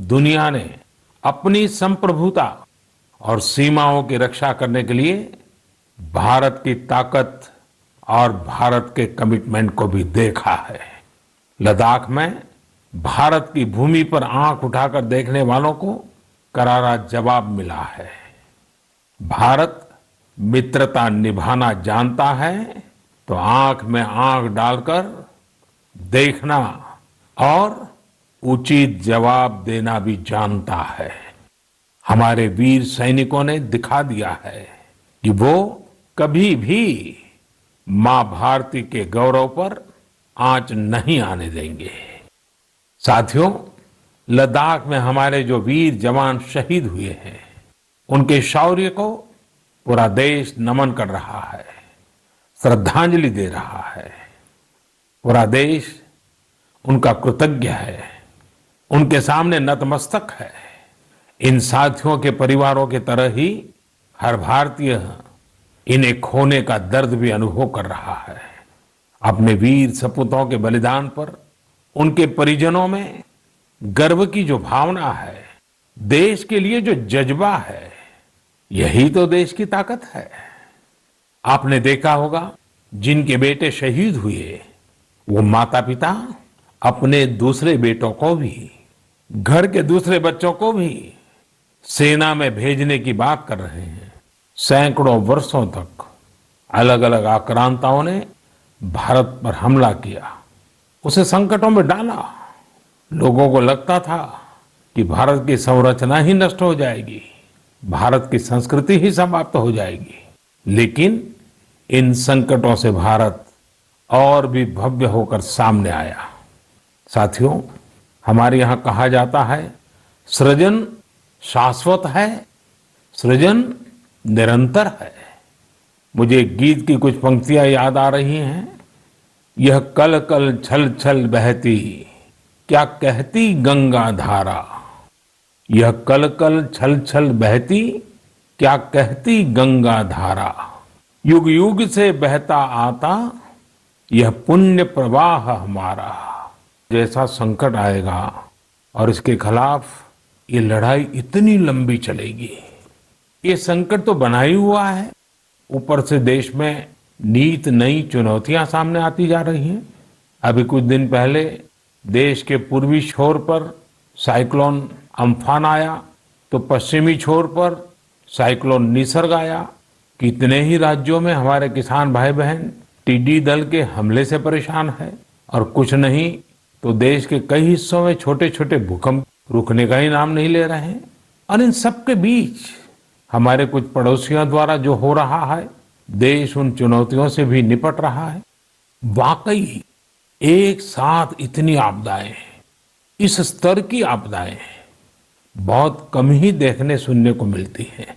दुनिया ने अपनी संप्रभुता और सीमाओं की रक्षा करने के लिए भारत की ताकत और भारत के कमिटमेंट को भी देखा है। लद्दाख में भारत की भूमि पर आंख उठाकर देखने वालों को करारा जवाब मिला है। भारत मित्रता निभाना जानता है तो आंख में आंख डालकर देखना और उचित जवाब देना भी जानता है। हमारे वीर सैनिकों ने दिखा दिया है कि वो कभी भी मां भारती के गौरव पर आंच नहीं आने देंगे। साथियों, लद्दाख में हमारे जो वीर जवान शहीद हुए हैं, उनके शौर्य को पूरा देश नमन कर रहा है, श्रद्धांजलि दे रहा है। पूरा देश उनका कृतज्ञ है, उनके सामने नतमस्तक है। इन साथियों के परिवारों की तरह ही हर भारतीय इन्हें खोने का दर्द भी अनुभव कर रहा है। अपने वीर सपूतों के बलिदान पर उनके परिजनों में गर्व की जो भावना है, देश के लिए जो जज्बा है, यही तो देश की ताकत है। आपने देखा होगा, जिनके बेटे शहीद हुए वो माता पिता अपने दूसरे बेटों को भी, घर के दूसरे बच्चों को भी सेना में भेजने की बात कर रहे हैं। सैकड़ों वर्षों तक अलग अलग आक्रांताओं ने भारत पर हमला किया, उसे संकटों में डाला। लोगों को लगता था कि भारत की संरचना ही नष्ट हो जाएगी, भारत की संस्कृति ही समाप्त हो जाएगी। लेकिन इन संकटों से भारत और भी भव्य होकर सामने आया। साथियों, हमारे यहाँ कहा जाता है, सृजन शाश्वत है, सृजन निरंतर है। मुझे गीत की कुछ पंक्तियां याद आ रही हैं। यह कल कल छल छल बहती, क्या कहती गंगा धारा। यह कल कल छल छल बहती, क्या कहती गंगा धारा। युग युग से बहता आता, यह पुण्य प्रवाह हमारा। जैसा संकट आएगा और इसके खिलाफ ये लड़ाई इतनी लंबी चलेगी। ये संकट तो बना ही हुआ है, ऊपर से देश में नीत नई चुनौतियां सामने आती जा रही हैं। अभी कुछ दिन पहले देश के पूर्वी छोर पर साइक्लोन अम्फान आया, तो पश्चिमी छोर पर साइक्लोन निसर्ग आया। कितने ही राज्यों में हमारे किसान भाई बहन टिड्डी दल के हमले से परेशान है, और कुछ नहीं तो देश के कई हिस्सों में छोटे छोटे भूकंप रुकने का ही नाम नहीं ले रहे हैं। और इन सब के बीच हमारे कुछ पड़ोसियों द्वारा जो हो रहा है, देश उन चुनौतियों से भी निपट रहा है। वाकई एक साथ इतनी आपदाएं, इस स्तर की आपदाएं बहुत कम ही देखने सुनने को मिलती हैं।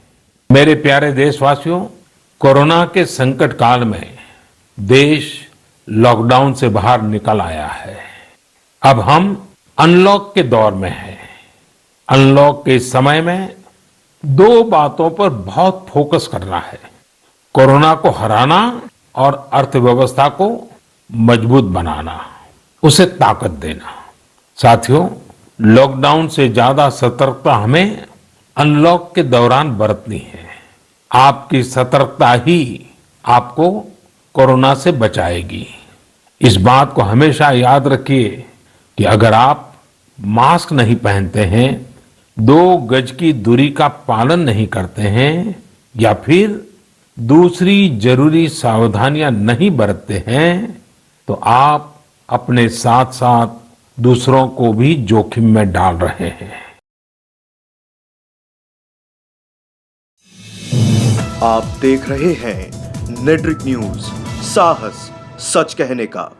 मेरे प्यारे देशवासियों, कोरोना के संकट काल में देश लॉकडाउन से बाहर निकल आया है। अब हम अनलॉक के दौर में हैं। अनलॉक के समय में दो बातों पर बहुत फोकस करना है: कोरोना को हराना और अर्थव्यवस्था को मजबूत बनाना, उसे ताकत देना। साथियों, लॉकडाउन से ज्यादा सतर्कता हमें अनलॉक के दौरान बरतनी है। आपकी सतर्कता ही आपको कोरोना से बचाएगी। इस बात को हमेशा याद रखिए कि अगर आप मास्क नहीं पहनते हैं, 2 गज की दूरी का पालन नहीं करते हैं, या फिर दूसरी जरूरी सावधानियां नहीं बरतते हैं, तो आप अपने साथ साथ दूसरों को भी जोखिम में डाल रहे हैं। आप देख रहे हैं नेट्रिक न्यूज, साहस सच कहने का।